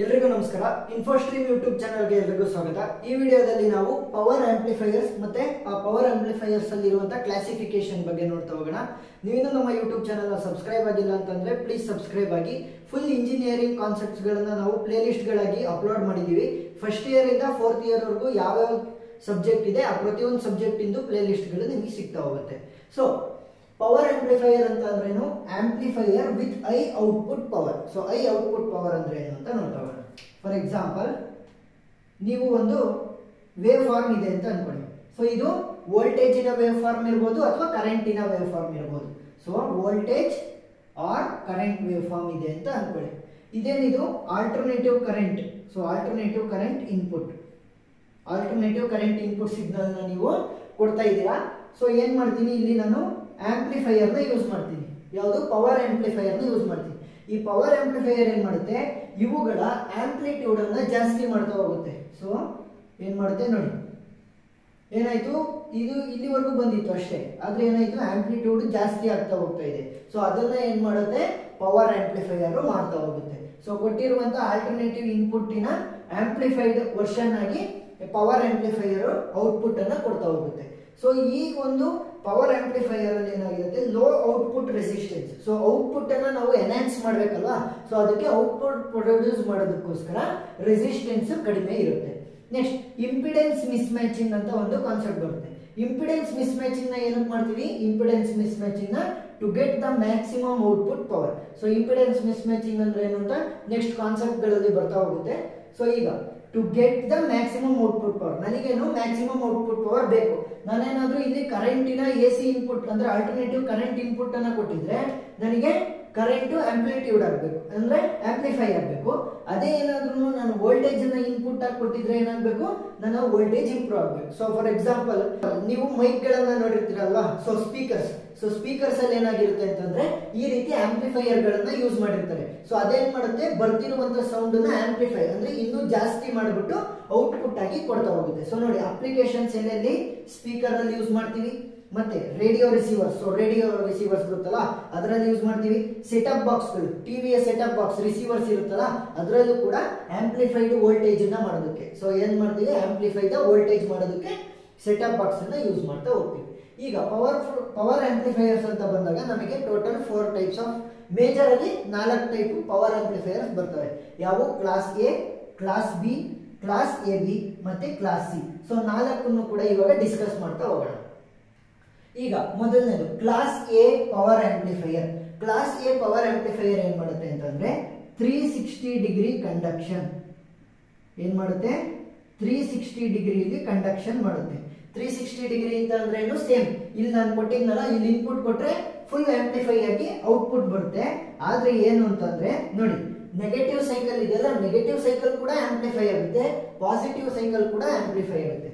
ಎಲ್ರಿಗೂ ನಮಸ್ಕಾರ. ಇನ್ಫೋಸ್ಟ್ರೀಮ್ ಯೂಟ್ಯೂಬ್ ಚಾನಲ್ಗೆ ಎಲ್ರಿಗೂ ಸ್ವಾಗತ. ಈ ವಿಡಿಯೋದಲ್ಲಿ ನಾವು ಪವರ್ ಆಂಪ್ಲಿಫೈಯರ್ಸ್ ಮತ್ತೆ ಆ ಪವರ್ ಆಂಪ್ಲಿಫೈಯರ್ಸ್ ಅಲ್ಲಿ ಇರುವಂತಹ ಕ್ಲಾಸಿಫಿಕೇಶನ್ ಬಗ್ಗೆ ನೋಡ್ತಾ ಹೋಗೋಣ. ನೀವಿನ್ನೂ ನಮ್ಮ ಯೂಟ್ಯೂಬ್ ಚಾನಲ್ ಸಬ್ಸ್ಕ್ರೈಬ್ ಆಗಿಲ್ಲ ಅಂತಂದ್ರೆ ಪ್ಲೀಸ್ ಸಬ್ಸ್ಕ್ರೈಬ್ ಆಗಿ. ಫುಲ್ ಇಂಜಿನಿಯರಿಂಗ್ ಕಾನ್ಸೆಪ್ಟ್ಸ್ ಗಳನ್ನ ನಾವು ಪ್ಲೇ ಲಿಸ್ಟ್ ಗಳಾಗಿ ಅಪ್ಲೋಡ್ ಮಾಡಿದೀವಿ. ಫಸ್ಟ್ ಇಯರ್ ಇಂದ ಫೋರ್ತ್ ಇಯರ್ ವರೆಗೂ ಯಾವ್ಯಾವ ಸಬ್ಜೆಕ್ಟ್ ಇದೆ ಆ ಪ್ರತಿಯೊಂದು ಸಬ್ಜೆಕ್ಟ್ ಇಂದು ಪ್ಲೇ ಲಿಸ್ಟ್ ಗಳು ನಿಮಗೆ ಸಿಗ್ತಾ ಹೋಗುತ್ತೆ. ಸೊ ಪವರ್ ಆಂಪ್ಲಿಫೈಯರ್ ಅಂತ ಅಂದ್ರೇನು? Amplifier with I output power. So I output power ಅಂದ್ರೆ ಏನು ಅಂತ ನೋಡ್ತಾ ಹೋಗೋಣ. ಫಾರ್ ಎಕ್ಸಾಂಪಲ್, ನೀವು ಒಂದು ವೇವ್ ಫಾರ್ಮ್ ಇದೆ ಅಂತ ಅನ್ಕೊಳ್ಳಿ. ಸೊ ಇದು ವೋಲ್ಟೇಜಿನ ವೇವ್ ಫಾರ್ಮ್ ಇರ್ಬೋದು ಅಥವಾ ಕರೆಂಟಿನ ವೇವ್ ಫಾರ್ಮ್ ಇರ್ಬೋದು. So voltage or current wave form ಇದೆ ಅಂತ ಅನ್ಕೊಳ್ಳಿ. ಇದೇನಿದು alternative current. So alternative current input, alternative current input signal ನ ನೀವು ಕೊಡ್ತಾ ಇದ್ದೀರಾ. ಸೊ ಏನ್ ಮಾಡ್ತೀನಿ ಇಲ್ಲಿ ನಾನು ಆಂಪ್ಲಿಫೈಯರ್ ನ ಯೂಸ್ ಮಾಡ್ತೀನಿ. ಯಾವುದು? ಪವರ್ ಆಂಪ್ಲಿಫೈಯರ್ ನ ಯೂಸ್ ಮಾಡ್ತೀನಿ. ಈ ಪವರ್ ಆಂಪ್ಲಿಫೈಯರ್ ಏನ್ ಮಾಡುತ್ತೆ? ಇವುಗಳ ಆಂಪ್ಲಿಟ್ಯೂಡ್ ಅನ್ನ ಜಾಸ್ತಿ ಮಾಡ್ತಾ ಹೋಗುತ್ತೆ. ಸೊ ಏನ್ ಮಾಡುತ್ತೆ ನೋಡಿ, ಏನಾಯ್ತು, ಇದು ಇಲ್ಲಿವರೆಗೂ ಬಂದಿತ್ತು ಅಷ್ಟೇ, ಆದ್ರೆ ಏನಾಯ್ತು, ಆಂಪ್ಲಿಟ್ಯೂಡ್ ಜಾಸ್ತಿ ಆಗ್ತಾ ಹೋಗ್ತಾ ಇದೆ. ಸೊ ಅದನ್ನ ಏನ್ ಮಾಡುತ್ತೆ? ಪವರ್ ಆಂಪ್ಲಿಫೈಯರ್ ಮಾಡ್ತಾ ಹೋಗುತ್ತೆ. ಸೊ ಕೊಟ್ಟಿರುವಂತಹ ಆಲ್ಟರ್ನೇಟಿವ್ ಇನ್ಪುಟ್ಟಿನ ಆಂಪ್ಲಿಫೈಡ್ ವರ್ಷನ್ ಆಗಿ ಪವರ್ ಆಂಪ್ಲಿಫೈಯರ್ ಔಟ್ಪುಟ್ ಅನ್ನ ಕೊಡ್ತಾ ಹೋಗುತ್ತೆ. ಸೊ ಈ ಒಂದು ಪವರ್ ಆಂಪ್ಲಿಫೈಯರ್ ಅಲ್ಲಿ ಏನಾಗಿರುತ್ತೆ? Low output resistance. So output ಅನ್ನ ನಾವು ಎನ್ಹಾನ್ಸ್ ಮಾಡ್ಬೇಕಲ್ವಾ, ಸೊ ಅದಕ್ಕೆ ಔಟ್ಪುಟ್ ಪ್ರೊಡ್ಯೂಸ್ ಮಾಡೋದಕ್ಕೋಸ್ಕರ ರೆಸಿಸ್ಟೆನ್ಸ್ ಕಡಿಮೆ ಇರುತ್ತೆ. ನೆಕ್ಸ್ಟ್ ಇಂಪಿಡೆನ್ಸ್ ಮಿಸ್ ಮ್ಯಾಚಿಂಗ್ ಅಂತ ಒಂದು ಕಾನ್ಸೆಪ್ಟ್ ಬರುತ್ತೆ. ಇಂಪಿಡೆನ್ಸ್ ಮಿಸ್ ಮ್ಯಾಚಿಂಗ್ ನ ಏನಕ್ಕೆ ಮಾಡ್ತೀವಿ? ಇಂಪಿಡೆನ್ಸ್ ಮಿಸ್ ಮ್ಯಾಚಿಂಗ್ ನ to get the maximum output power. So impedance mismatching ಅಂದ್ರೆ ಏನು ಅಂತ ನೆಕ್ಸ್ಟ್ ಕಾನ್ಸೆಪ್ಟ್ ಗಳಲ್ಲಿ ಬರ್ತಾ ಹೋಗುತ್ತೆ. ಸೊ ಈಗ to get the maximum output power, ನನಗೇನು ಮ್ಯಾಕ್ಸಿಮಮ್ ಔಟ್ಪುಟ್ ಪವರ್ ಬೇಕು. ನಾನೇನಾದ್ರೂ ಇಲ್ಲಿ ಕರೆಂಟಿನ ಎಸಿ ಇನ್ಪುಟ್ ಅಂದ್ರೆ ಆಲ್ಟರ್ನೇಟಿವ್ ಕರೆಂಟ್ ಇನ್ಪುಟ್ ಅನ್ನ ಕೊಟ್ಟಿದ್ರೆ ನನಗೆ ಕರೆಂಟ್ ಆಂಪ್ಲಿಟ್ಯೂಡ್ ಆಗಬೇಕು, ಅಂದ್ರೆ ಆಂಪ್ಲಿಫೈ ಆಗಬೇಕು. ಅದೇ ಏನಾದ್ರೂ ನಾನು ವೋಲ್ಟೇಜ್ ಅನ್ನ ಇನ್ಪುಟ್ ಆಗಿ ಕೊಟ್ಟಿದ್ರೆ ಏನಾಗಬೇಕು? ನನ್ನ ವೋಲ್ಟೇಜ್ ಇಂಪ್ರೂವ್ ಆಗಬೇಕು. ಸೊ ಫಾರ್ ಎಕ್ಸಾಂಪಲ್, ನೀವು ಮೈಕ್ ಗಳನ್ನ ನೋಡಿರ್ತೀರಲ್ವಾ, ಸೊ ಸ್ಪೀಕರ್ಸ್. ಸೊ ಸ್ಪೀಕರ್ಸ್ ಅಲ್ಲಿ ಏನಾಗಿರುತ್ತೆ ಅಂತಂದ್ರೆ ಈ ರೀತಿ ಆಂಪ್ಲಿಫೈಯರ್ ಗಳನ್ನ ಯೂಸ್ ಮಾಡಿರ್ತಾರೆ. ಸೊ ಅದೇನ್ ಮಾಡುತ್ತೆ? ಬರ್ತಿರುವಂತ ಸೌಂಡ್ ನ ಆಂಪ್ಲಿಫೈ ಅಂದ್ರೆ ಇನ್ನೂ ಜಾಸ್ತಿ ಮಾಡಿಬಿಟ್ಟು ಔಟ್ಪುಟ್ ಆಗಿ ಕೊಡ್ತಾ ಹೋಗುತ್ತೆ. ಸೊ ನೋಡಿ, ಅಪ್ಲಿಕೇಶನ್ಸ್ ಎಲ್ಲೆಲ್ಲಿ ಸ್ಪೀಕರ್ ಅಲ್ಲಿ ಯೂಸ್ ಮಾಡ್ತೀವಿ, ಮತ್ತೆ radio receivers. So radio receivers ಬರುತ್ತಲ್ಲ ಅದರಲ್ಲಿ ಯೂಸ್ ಮಾಡ್ತೀವಿ. ಸೆಟಪ್ ಬಾಕ್ಸ್ ಗಳು, ಟಿವಿಯ ಸೆಟಪ್ ಬಾಕ್ಸ್ ರಿಸೀವರ್ಸ್ ಇರುತ್ತಲ್ಲ ಅದರಲ್ಲೂ ಕೂಡ ಆಂಪ್ಲಿಫೈಡ್ ವೋಲ್ಟೇಜ್ ಅನ್ನ ಮಾಡೋದಕ್ಕೆ. ಸೊ ಏನ್ ಮಾಡ್ತೀವಿ? ಆಂಪ್ಲಿಫೈಡ್ ವೋಲ್ಟೇಜ್ ಮಾಡೋದಕ್ಕೆ ಸೆಟಪ್ ಬಾಕ್ಸ್ ಅನ್ನ ಯೂಸ್ ಮಾಡ್ತಾ ಹೋಗ್ತೀವಿ. ಈಗ ಪವರ್ ಆಂಪ್ಲಿಫೈಯರ್ಸ್ ಅಂತ ಬಂದಾಗ ನಮಗೆ ಟೋಟಲ್ 4 ಟೈಪ್ಸ್ ಆಫ್, ಮೇಜರ್ ಆಗಿ 4 ಟೈಪ್ ಪವರ್ ಆಂಪ್ಲಿಫೈಯರ್ಸ್ ಬರ್ತವೆ. ಯಾವ? Class A, class B, class A B ಮತ್ತೆ ಕ್ಲಾಸ್ ಸಿ. ಸೊ 4 ಕೂಡ ಇವಾಗ ಡಿಸ್ಕಸ್ ಮಾಡ್ತಾ ಹೋಗೋಣ. ಈಗ ಮೊದಲನೇದು class A power amplifier. Class A power amplifier ಏನ್ ಮಾಡುತ್ತೆ ಅಂತಂದ್ರೆ 360 ಡಿಗ್ರಿ ಕಂಡಕ್ಷನ್. ಏನ್ ಮಾಡುತ್ತೆ? 360 ಡಿಗ್ರಿಯಲ್ಲಿ ಕಂಡಕ್ಷನ್ ಮಾಡುತ್ತೆ. 360 ಡಿಗ್ರಿ ಅಂತ ಅಂದ್ರೆ ಏನು? ಸೇಮ್ ಇಲ್ಲಿ ನಾನು ಕೊಟ್ಟಿದ್ನಲ್ಲ, ಇಲ್ಲಿ ಇನ್ಪುಟ್ ಕೊಟ್ರೆ ಫುಲ್ ಆಂಪ್ಲಿಫೈ ಆಗಿ ಔಟ್ಪುಟ್ ಬರುತ್ತೆ. ಆದ್ರೆ ಏನು ಅಂತಂದ್ರೆ ನೋಡಿ, ನೆಗೆಟಿವ್ ಸೈಕಲ್ ಇದೆಯಲ್ಲ, ನೆಗೆಟಿವ್ ಸೈಕಲ್ ಕೂಡ ಆಂಪ್ಲಿಫೈ ಆಗುತ್ತೆ, ಪಾಸಿಟಿವ್ ಸೈಕಲ್ ಕೂಡ ಆಂಪ್ಲಿಫೈ ಆಗುತ್ತೆ.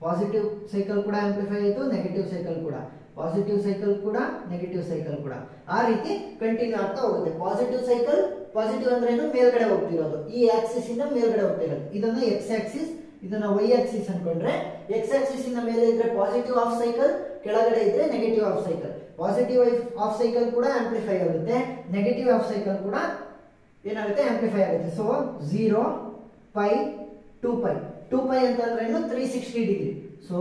ಪಾಸಿಟಿವ್ ಸೈಕಲ್ ಕೂಡ ಆಂಪ್ಲಿಫೈ ಆಯಿತು, ನೆಗೆಟಿವ್ ಸೈಕಲ್ ಕೂಡ, ಪಾಸಿಟಿವ್ ಸೈಕಲ್ ಕೂಡ, ನೆಗೆಟಿವ್ ಸೈಕಲ್ ಕೂಡ, ಆ ರೀತಿ ಕಂಟಿನ್ಯೂ ಆಗ್ತಾ ಹೋಗುತ್ತೆ. ಪಾಸಿಟಿವ್ ಸೈಕಲ್, ಪಾಸಿಟಿವ್ ಅಂದ್ರೆ ಏನು? ಮೇಲ್ಗಡೆ ಹೋಗ್ತಿರೋದು, ಈ ಆಕ್ಸಿಸ್ ಇಂದ ಮೇಲ್ಗಡೆ ಹೋಗ್ತಿರೋದು. ಇದನ್ನ ಎಕ್ಸ್ ಆಕ್ಸಿಸ್, ಇದನ್ನ ವೈ ಆಕ್ಸಿಸ್ ಅನ್ಕೊಂಡ್ರೆ, ಎಕ್ಸ್ ಆಕ್ಸಿಸ್ ಇಂದ ಮೇಲೆ ಇದ್ರೆ ಪಾಸಿಟಿವ್ ಹಾಫ್ ಸೈಕಲ್, ಕೆಳಗಡೆ ಇದ್ರೆ negative half cycle. Positive half cycle ಕೂಡ ಆಂಪ್ಲಿಫೈ ಆಗುತ್ತೆ, ನೆಗೆಟಿವ್ ಹಾಫ್ ಸೈಕಲ್ ಕೂಡ ಏನಾಗುತ್ತೆ? ಆಂಪ್ಲಿಫೈ ಆಗುತ್ತೆ. ಸೊ 0, π, 2π. 2π ಅಂತಂದ್ರೆ ಏನು? 360 ಡಿಗ್ರಿ. ಸೊ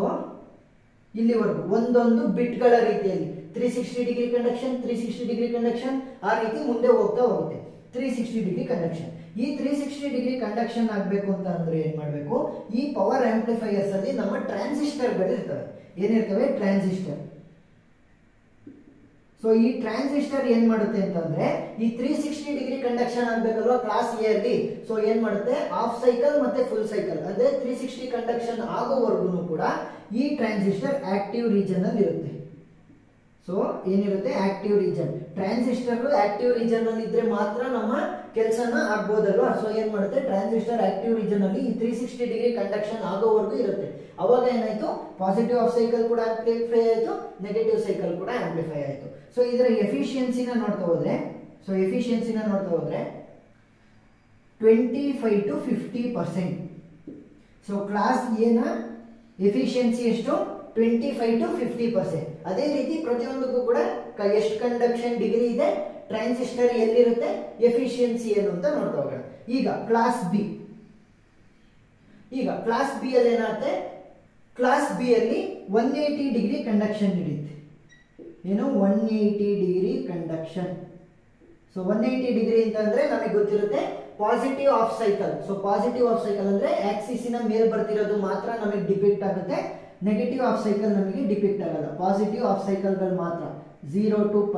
ಇಲ್ಲಿವರೆಗೂ ಒಂದೊಂದು ಬಿಟ್ ಗಳ ರೀತಿಯಲ್ಲಿ 360 ಡಿಗ್ರಿ ಕಂಡಕ್ಷನ್, 360 ಡಿಗ್ರಿ ಕಂಡಕ್ಷನ್, ಆ ರೀತಿ ಮುಂದೆ ಹೋಗ್ತಾ ಹೋಗುತ್ತೆ. 360 ಡಿಗ್ರಿ ಕಂಡಕ್ಷನ್. ಈ 360 ಡಿಗ್ರಿ ಕಂಡಕ್ಷನ್ ಆಗ್ಬೇಕು ಅಂತ ಅಂದ್ರೆ ಏನ್ ಮಾಡ್ಬೇಕು? ಈ ಪವರ್ ಆಂಪ್ಲಿಫೈಯರ್ಸ್ ಅಲ್ಲಿ ನಮ್ಮ ಟ್ರಾನ್ಸಿಸ್ಟರ್ ಗಳು ಇರ್ತವೆ. ಏನಿರ್ತವೆ? ಟ್ರಾನ್ಸಿಸ್ಟರ್. ಸೊ ಈ ಟ್ರಾನ್ಸಿಸ್ಟರ್ ಏನ್ ಮಾಡುತ್ತೆ ಅಂತಂದ್ರೆ ಈ 360 ಡಿಗ್ರಿ ಕಂಡಕ್ಷನ್ ಆಗ್ಬೇಕಲ್ವಾ ಕ್ಲಾಸ್ ಎ ಅಲ್ಲಿ. ಸೊ ಏನ್ ಮಾಡುತ್ತೆ? ಹಾಫ್ ಸೈಕಲ್ ಮತ್ತೆ ಫುಲ್ ಸೈಕಲ್, ಅದೇ 360 ಕಂಡಕ್ಷನ್ ಆಗೋವರೆಗೂ ಕೂಡ ಈ ಟ್ರಾನ್ಸಿಸ್ಟರ್ ಆಕ್ಟಿವ್ ರೀಜನ್ ಅಲ್ಲಿ ಇರುತ್ತೆ. ಸೊ ಏನಿರುತ್ತೆ? Active region. Transistor active region ಅಲ್ಲಿ ಇದ್ರೆ ಮಾತ್ರ ನಮ್ಮ ಕೆಲಸನ ಆಗ್ಬೋದಲ್ವಾ. ಸೊ ಏನ್ ಮಾಡುತ್ತೆ? ಟ್ರಾನ್ಸಿಸ್ಟರ್ ಆಕ್ಟಿವ್ ರೀಜನ್ ಅಲ್ಲಿ ಈ 360 ಡಿಗ್ರಿ ಕಂಡಕ್ಷನ್ ಆಗೋವರೆಗೂ ಇರುತ್ತೆ. ಅವಾಗ ಏನಾಯ್ತು? ಪಾಸಿಟಿವ್ ಹಾಫ್ ಸೈಕಲ್ ಕೂಡ ಆಂಪ್ಲಿಫೈ ಆಯ್ತು, ನೆಗೆಟಿವ್ ಸೈಕಲ್ ಕೂಡ ಆಂಪ್ಲಿಫೈ ಆಯ್ತು. ಸೊ ಇದರ ಎಫಿಷಿಯನ್ಸಿನ ನೋಡ್ತಾ ಹೋದ್ರೆ, 25 to 50%. ಸೊ ಕ್ಲಾಸ್ ಎ ನ ಎಫಿಷಿಯನ್ಸಿ ಎಷ್ಟು? 25 to 50%. ಅದೇ ರೀತಿ ಪ್ರತಿಯೊಂದಕ್ಕೂ ಕೂಡ ಎಷ್ಟು ಕಂಡಕ್ಷನ್ ಡಿಗ್ರಿ ಇದೆ, ಟ್ರಾನ್ಸಿಸ್ಟರ್ ಎಲ್ಲಿರುತ್ತೆ, ಎಫಿಷಿಯನ್ಸಿ ಏನು ಅಂತ ನೋಡ್ತಾ ಹೋಗೋಣ. ಈಗ ಕ್ಲಾಸ್ ಬಿ ಅಲ್ಲಿ ಏನಾಗುತ್ತೆ, ಕ್ಲಾಸ್ ಬಿ ಅಲ್ಲಿ 180 ಡಿಗ್ರಿ ಕಂಡಕ್ಷನ್ ನಡೆಯುತ್ತೆ. ಏನು 180 ಡಿಗ್ರಿ ಕಂಡಕ್ಷನ್. ಸೊ 180 ಡಿಗ್ರಿ ಅಂತಂದ್ರೆ ನಮಗೆ ಗೊತ್ತಿರುತ್ತೆ positive of cycle. So positive of cycle ಅಂದ್ರೆ ಆಕ್ಸಿಸಿನ ಮೇಲೆ ಬರ್ತಿರೋದು ಮಾತ್ರ ನಮಗೆ ಡಿಪಿಕ್ಟ್ ಆಗುತ್ತೆ, ನೆಗೆಟಿವ್ ಆಫ್ ಸೈಕಲ್ ನಮಗೆ ಡಿಪಿಕ್ಟ್ ಆಗಲ್ಲ. ಪಾಸಿಟಿವ್ ಆಫ್ ಸೈಕಲ್ಗಳು ಮಾತ್ರ 0 to π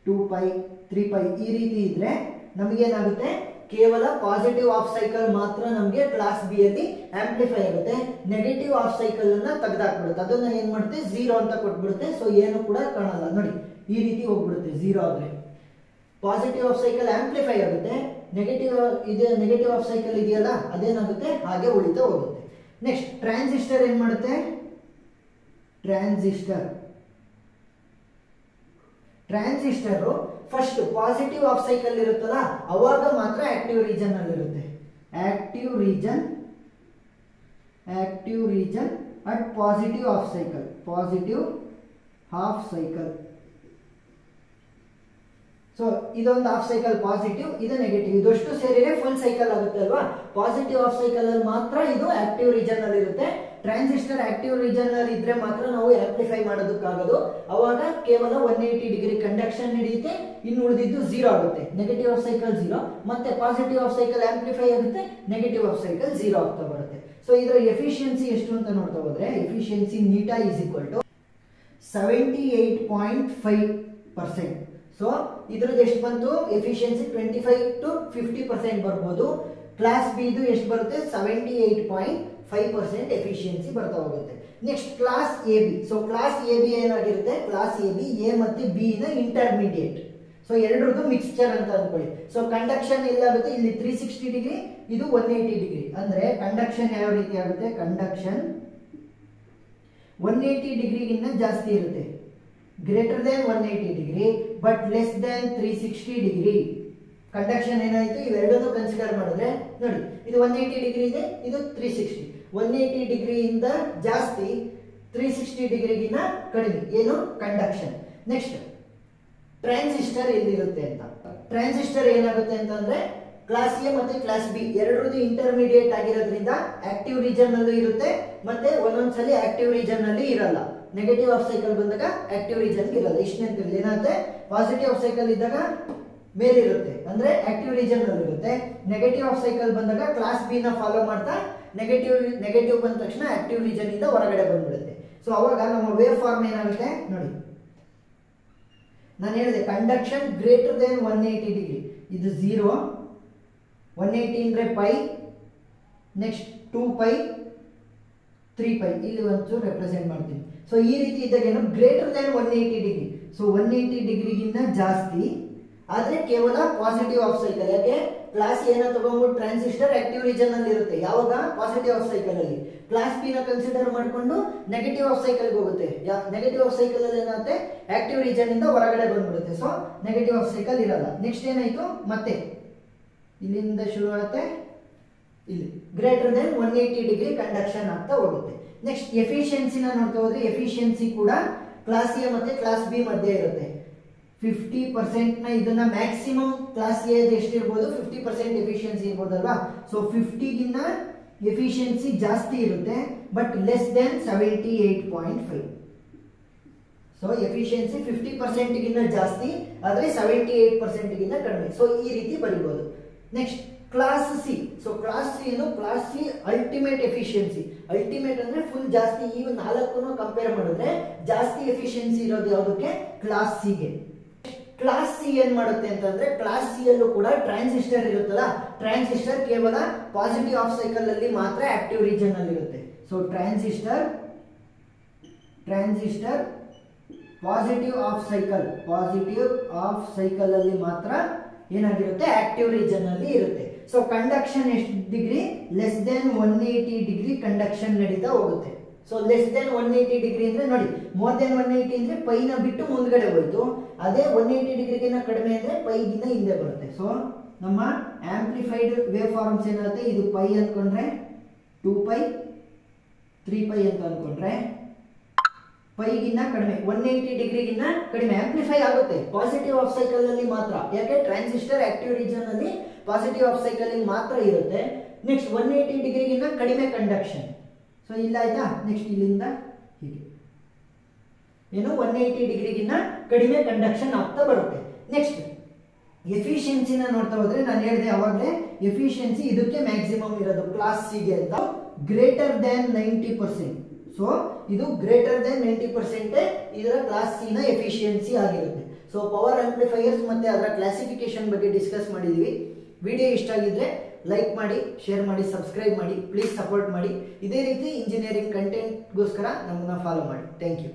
2π 3π ಈ ರೀತಿ ಇದ್ರೆ ನಮಗೇನಾಗುತ್ತೆ, ಕೇವಲ ಪಾಸಿಟಿವ್ ಆಫ್ ಸೈಕಲ್ ಮಾತ್ರ ನಮಗೆ ಕ್ಲಾಸ್ ಬಿ ಅಲ್ಲಿ ಆಂಪ್ಲಿಫೈ ಆಗುತ್ತೆ. ನೆಗೆಟಿವ್ ಆಫ್ ಸೈಕಲ್ ಅನ್ನ ತೆಗೆದಾಕ್ಬಿಡುತ್ತೆ, ಅದನ್ನ ಏನ್ ಮಾಡುತ್ತೆ 0 ಅಂತ ಕೊಟ್ಬಿಡುತ್ತೆ. ಸೊ ಏನು ಕೂಡ ಕಾಣಲ್ಲ ನೋಡಿ, ಈ ರೀತಿ ಹೋಗ್ಬಿಡುತ್ತೆ 0 ಆದ್ರೆ. ಪಾಸಿಟಿವ್ ಆಫ್ ಸೈಕಲ್ ಆಂಪ್ಲಿಫೈ ಆಗುತ್ತೆ, ನೆಗೆಟಿವ್ ಆಫ್ ಸೈಕಲ್ ಇದೆಯಲ್ಲ ಅದೇನಾಗುತ್ತೆ ಹಾಗೆ ಉಳಿತಾ ಹೋಗುತ್ತೆ. ನೆಕ್ಸ್ಟ್ ಟ್ರಾನ್ಸಿಸ್ಟರ್ ಏನ್ ಮಾಡುತ್ತೆ, transistor first positive of cycle ಇರುತ್ತಲ್ಲ ಅವಾಗ ಮಾತ್ರ ಆಕ್ಟಿವ್ ರೀಜನ್ ಅಲ್ಲಿ ಇರುತ್ತೆ. Active region at positive of cycle. So ಇದೊಂದು ಹಾಫ್ ಸೈಕಲ್ ಪಾಸಿಟಿವ್, ಇದು ನೆಗೆಟಿವ್, ಇದಷ್ಟು ಸೇರಿದ್ರೆ ಫುಲ್ ಸೈಕಲ್ ಆಗುತ್ತೆ ಅಲ್ವಾ. ಪಾಸಿಟಿವ್ ಆಫ್ ಸೈಕಲ್ ಅಲ್ಲಿ ಮಾತ್ರ ಇದು ಆಕ್ಟಿವ್ ರೀಜನ್ ಅಲ್ಲಿ ಇರುತ್ತೆ. ಟ್ರಾನ್ಸಿಸ್ಟರ್ ಆಕ್ಟಿವ್ ರೀಜನ್ ಅಲ್ಲಿ ಇದ್ರೆ ಮಾತ್ರ ನಾವು ಆಂಪ್ಲಿಫೈ ಮಾಡೋದಕ್ಕಾಗೋದು. ಅವಾಗ ಕೇವಲ 180 ಡಿಗ್ರಿ ಕಂಡಕ್ಷನ್ ನಡೆಯುತ್ತೆ, ಇನ್ನು ಉಳಿದಿದ್ದು 0 ಆಗುತ್ತೆ. ನೆಗೆಟಿವ್ ಆಫ್ ಸೈಕಲ್ 0, ಮತ್ತೆ ಪಾಸಿಟಿವ್ ಆಫ್ ಸೈಕಲ್ ಆಂಪ್ಲಿಫೈ ಆಗುತ್ತೆ, ನೆಗೆಟಿವ್ ಆಫ್ ಸೈಕಲ್ 0 ಆಗ್ತಾ ಬರುತ್ತೆ. ಸೊ ಇದರ ಎಫಿಷಿಯನ್ಸಿ ಎಷ್ಟು ಅಂತ ನೋಡ್ತಾ ಹೋದ್ರೆ, ಎಫಿಷಿಯನ್ಸಿ ನೀಟಾ ಈಸ್ ಈಕ್ವಲ್ ಟು 78.5%. ಸೊ ಇದ್ರದ್ದು ಎಷ್ಟು ಬಂತು ಎಫಿಷಿಯನ್ಸಿ 25 to 50% ಬರ್ಬೋದು. ಕ್ಲಾಸ್ ಬಿ ಇದು ಎಷ್ಟು ಬರುತ್ತೆ 78.5% ಎಫಿಷಿಯನ್ಸಿ ಬರ್ತಾ ಹೋಗುತ್ತೆ. Next class A B. So class A B ಏನಾಗಿರುತ್ತೆ, ಕ್ಲಾಸ್ ಎ ಬಿ ಎ ಮತ್ತೆ ಬಿ ನ ಇಂಟರ್ಮೀಡಿಯೇಟ್. ಸೊ ಎರಡರದ್ದು ಮಿಕ್ಸ್ಚರ್ ಅಂತ ಅನ್ಕೊಳ್ಳಿ. ಸೊ ಕಂಡಕ್ಷನ್ ಎಲ್ಲಾಗುತ್ತೆ ಇಲ್ಲಿ 360 ಡಿಗ್ರಿ, ಇದು 180 ಡಿಗ್ರಿ. ಅಂದ್ರೆ ಕಂಡಕ್ಷನ್ ಯಾವ ರೀತಿ ಆಗುತ್ತೆ, ಕಂಡಕ್ಷನ್ 180 ಡಿಗ್ರಿಗಿಂತ ಜಾಸ್ತಿ ಇರುತ್ತೆ, greater than 180 degree but less then 360 degree. Conduction ಏನಾಯ್ತು, ಇವೆರಡನ್ನು ಕನ್ಸಿಡರ್ ಮಾಡಿದ್ರೆ ನೋಡಿ, ಇದು 180 ಡಿಗ್ರಿ ಇದೆ, ಇದು 360. 180 ಡಿಗ್ರಿಯಿಂದ ಜಾಸ್ತಿ, 360 ಡಿಗ್ರಿಗಿನ್ನ ಕಡಿಮೆ, ಏನು ಕಂಡಕ್ಷನ್. ನೆಕ್ಸ್ಟ್ ಟ್ರಾನ್ಸಿಸ್ಟರ್ ಎಲ್ಲಿರುತ್ತೆ ಅಂತ. ಟ್ರಾನ್ಸಿಸ್ಟರ್ ಏನಾಗುತ್ತೆ ಅಂತಂದ್ರೆ ಕ್ಲಾಸ್ ಎ ಮತ್ತೆ ಕ್ಲಾಸ್ ಬಿ ಎರಡರದ್ದು ಇಂಟರ್ಮೀಡಿಯೇಟ್ ಆಗಿರೋದ್ರಿಂದ ಆಕ್ಟಿವ್ ರೀಜನ್ ನಲ್ಲೂ ಇರುತ್ತೆ, ಮತ್ತೆ ಒಂದೊಂದ್ಸಲಿ ಆಕ್ಟಿವ್ ರೀಜನ್ ನಲ್ಲಿ ಇರಲ್ಲ. ನೆಗೆಟಿವ್ ಆಫ್ ಸೈಕಲ್ ಬಂದಾಗ ಆಕ್ಟಿವ್ ರೀಜನ್ ಇರಲ್ಲ. ಇಷ್ಟನೇ ಏನಾಗುತ್ತೆ, ಪಾಸಿಟಿವ್ ಆಫ್ ಸೈಕಲ್ ಇದ್ದಾಗ ಮೇಲಿರುತ್ತೆ ಅಂದ್ರೆ ಆಕ್ಟಿವ್ ರೀಜನ್ ನಲ್ಲಿ ಇರುತ್ತೆ. ನೆಗೆಟಿವ್ ಆಫ್ ಸೈಕಲ್ ಬಂದಾಗ ಕ್ಲಾಸ್ ಬಿ ನ ಫಾಲೋ ಮಾಡ್ತಾ ನೆಗೆಟಿವ್ ಬಂದ ತಕ್ಷಣ ಆಕ್ಟಿವ್ ರೀಜನ್ ಇಂದ ಹೊರಗಡೆ ಬಂದ್ಬಿಡುತ್ತೆ. ಸೊ ಅವಾಗ ನಮ್ಮ ವೇವ್ ಫಾರ್ಮ್ ಏನಾಗುತ್ತೆ ನೋಡಿ, ನಾನು ಹೇಳಿದೆ ಕಂಡಕ್ಷನ್ ಗ್ರೇಟರ್ ದೆನ್ 180 ಡಿಗ್ರಿ, ಇದು 0, 180 ಅಂದ್ರೆ π, ನೆಕ್ಸ್ಟ್ 2π 3π ಇಲ್ಲಿ ಒಂದು ರೆಪ್ರೆಸೆಂಟ್ ಮಾಡ್ತೀನಿ. ಸೊ ಈ ರೀತಿ ಇದ್ದಾಗ ಏನು ಗ್ರೇಟರ್ ದೆನ್ 180 ಡಿಗ್ರಿ. ಸೊ 180 ಡಿಗ್ರಿಗಿಂತ ಜಾಸ್ತಿ ಆದ್ರೆ ಕೇವಲ ಪಾಸಿಟಿವ್ ಆಫ್ ಸೈಕಲ್. ಯಾಕೆ ಕ್ಲಾಸ್ ಏನ ತಗೊಂಡ್ಬಿಟ್ಟು ಟ್ರಾನ್ಸಿಸ್ಟರ್ ಆಕ್ಟಿವ್ ರೀಜನ್ ಅಲ್ಲಿ ಇರುತ್ತೆ, ಯಾವಾಗ ಪಾಸಿಟಿವ್ ಆಫ್ ಸೈಕಲ್ ಅಲ್ಲಿ. ಕ್ಲಾಸ್ ಬಿ ನ ಕನ್ಸಿಡರ್ ಮಾಡಿಕೊಂಡು ನೆಗೆಟಿವ್ ಆಫ್ ಸೈಕಲ್ ಹೋಗುತ್ತೆ. ನೆಗೆಟಿವ್ ಆಫ್ ಸೈಕಲ್ ಅಲ್ಲಿ ಏನಾಗುತ್ತೆ, ಆಕ್ಟಿವ್ ರೀಜನ್ ಇಂದ ಹೊರಗಡೆ ಬಂದ್ಬಿಡುತ್ತೆ. ಸೊ ನೆಗೆಟಿವ್ ಆಫ್ ಸೈಕಲ್ ಇರಲ್ಲ. ನೆಕ್ಸ್ಟ್ ಏನಾಯ್ತು, ಮತ್ತೆ ಇಲ್ಲಿಂದ ಶುರು ಆಗುತ್ತೆ, ಇಲ್ಲಿ ಗ್ರೇಟರ್ ದೆನ್ 180 ಡಿಗ್ರಿ ಕಂಡಕ್ಷನ್ ಆಗ್ತಾ ಹೋಗುತ್ತೆ. ನೆಕ್ಸ್ಟ್ ಎಫಿಷಿಯನ್ಸಿನ ನೋಡ್ತಾ ಹೋದ್ರೆ, ಎಫಿಷಿಯನ್ಸಿ ಕೂಡ ಕ್ಲಾಸ್ ಎ ಮತ್ತೆ ಕ್ಲಾಸ್ ಬಿ ಮಧ್ಯೆ ಇರುತ್ತೆ. 50% ನ ಇದನ್ನ ಮ್ಯಾಕ್ಸಿಮಮ್ ಕ್ಲಾಸ್ ಎ ಎಷ್ಟಿರ್ಬೋದು 50% ಎಫಿಷಿಯನ್ಸಿ ಇರ್ಬೋದಲ್ವಾ. ಸೊ 50ಗಿನ್ನ ಎಫಿಷಿಯನ್ಸಿ ಜಾಸ್ತಿ ಇರುತ್ತೆ but less than 78.5. So efficiency 50% ಗಿನ್ನ ಜಾಸ್ತಿ ಆದ್ರೆ 78% ಗಿನ್ನ ಕಡಿಮೆ. ಸೊ ಈ ರೀತಿ ಬರೀಬಹುದು. Next class C. So class C ಏನು, class C ultimate efficiency. Ultimate ಅಂದ್ರೆ ಫುಲ್ ಜಾಸ್ತಿ. ಈ ನಾಲ್ಕನ್ನು ಕಂಪೇರ್ ಮಾಡಿದ್ರೆ ಜಾಸ್ತಿ ಎಫಿಷಿಯನ್ಸಿ ಇರೋದು ಯಾವುದಕ್ಕೆ, ಕ್ಲಾಸ್ ಸಿಗೆ. ಕ್ಲಾಸ್ ಸಿ ಏನ್ ಮಾಡುತ್ತೆ ಅಂತಂದ್ರೆ, ಕ್ಲಾಸ್ ಸಿ ಅಲ್ಲೂ ಕೂಡ ಟ್ರಾನ್ಸಿಸ್ಟರ್ ಇರುತ್ತಲ್ಲ, ಟ್ರಾನ್ಸಿಸ್ಟರ್ ಕೇವಲ ಪಾಸಿಟಿವ್ ಆಫ್ ಸೈಕಲ್ ಅಲ್ಲಿ ಮಾತ್ರ ಆಕ್ಟಿವ್ ರೀಜನ್ ಅಲ್ಲಿ ಇರುತ್ತೆ. So transistor positive of cycle ಅಲ್ಲಿ ಮಾತ್ರ ಏನಾಗಿರುತ್ತೆ, ಆಕ್ಟಿವ್ ರೀಜನ್ ಅಲ್ಲಿ ಇರುತ್ತೆ. ಸೊ ಕಂಡಕ್ಷನ್ ಎಷ್ಟು degree, less than 180 degree conduction ನಡೀತಾ ಹೋಗುತ್ತೆ. ಸೊ ಲೆಸ್ ದೆನ್ 180 ಡಿಗ್ರಿ ಅಂದ್ರೆ ನೋಡಿ, ಮೋರ್ ದೆನ್ 180 ಅಂದ್ರೆ ಪೈನ ಬಿಟ್ಟು ಮುಂದ್ಗಡೆ ಹೋಯ್ತು. ಅದೇ 180 ಡಿಗ್ರಿಗಿನ್ನ ಕಡಿಮೆ ಅಂದ್ರೆ ಪೈಗಿನ್ನ ಹಿಂದೆ ಬರುತ್ತೆ. ಸೊ ನಮ್ಮ ಆಂಪ್ಲಿಫೈಡ್ ವೇವ್ ಫಾರ್ಮ್ಸ್ ಏನಾಗುತ್ತೆ, ಇದು ಪೈ ಅನ್ಕೊಂಡ್ರೆ 2π 3π ಅಂತ ಅನ್ಕೊಂಡ್ರೆ ಪೈಗಿನ್ನ ಕಡಿಮೆ, 180 ಡಿಗ್ರಿಗಿನ್ನ ಕಡಿಮೆ ಆಂಪ್ಲಿಫೈ ಆಗುತ್ತೆ ಪಾಸಿಟಿವ್ ಆಫ್ ಸೈಕಲ್ ಅಲ್ಲಿ ಮಾತ್ರ. ಯಾಕೆ ಟ್ರಾನ್ಸಿಸ್ಟರ್ ಆಕ್ಟಿವ್ ರೀಜನ್ ಅಲ್ಲಿ ಪಾಸಿಟಿವ್ ಆಫ್ ಸೈಕಲಿಂಗ್ ಮಾತ್ರ ಇರುತ್ತೆ. ನೆಕ್ಸ್ಟ್ 180 ಡಿಗ್ರಿಗಿಂತ ಕಡಿಮೆ ಕಂಡಕ್ಷನ್. ಸೊ ಇಲ್ಲ ಆಯ್ತಾ. ನೆಕ್ಸ್ಟ್ ಇಲ್ಲಿಂದ ಹೀಗೆ ಏನು 180 ಡಿಗ್ರಿಗಿಂತ ಕಡಿಮೆ ಕಂಡಕ್ಷನ್ ಆಗ್ತಾ ಬರುತ್ತೆ. ನೆಕ್ಸ್ಟ್ ಎಫಿಷಿಯನ್ಸಿನ ನೋಡ್ತಾ ಹೋದ್ರೆ ನಾನು ಹೇಳಿದೆ ಅವಾಗಲೇ ಎಫಿಷಿಯನ್ಸಿ ಇದಕ್ಕೆ ಮ್ಯಾಕ್ಸಿಮಮ್ ಇರೋದು ಕ್ಲಾಸ್ ಸಿಗೆ ಅಂತ ಗ್ರೇಟರ್ ದ್ಯಾನ್ 90%. ಸೊ ಇದು ಗ್ರೇಟರ್ ದ್ಯಾನ್ 90% ಇದರ ಕ್ಲಾಸ್ ಸಿ ನ ಎಫಿಷಿಯನ್ಸಿ ಆಗಿರುತ್ತೆ. ಸೊ ಪವರ್ ಆಂಪ್ಲಿಫೈಯರ್ಸ್ ಮತ್ತೆ ಅದರ ಕ್ಲಾಸಿಫಿಕೇಶನ್ ಬಗ್ಗೆ ಡಿಸ್ಕಸ್ ಮಾಡಿದೀವಿ. ವಿಡಿಯೋ ಇಷ್ಟ ಆಗಿದ್ರೆ ಲೈಕ್ ಮಾಡಿ, ಶೇರ್ ಮಾಡಿ, ಸಬ್ಸ್ಕ್ರೈಬ್ ಮಾಡಿ, ಪ್ಲೀಸ್ ಸಪೋರ್ಟ್ ಮಾಡಿ. ಇದೇ ರೀತಿ ಇಂಜಿನಿಯರಿಂಗ್ ಕಂಟೆಂಟ್ಗೋಸ್ಕರ ನಮ್ಮನ್ನ ಫಾಲೋ ಮಾಡಿ. Thank you.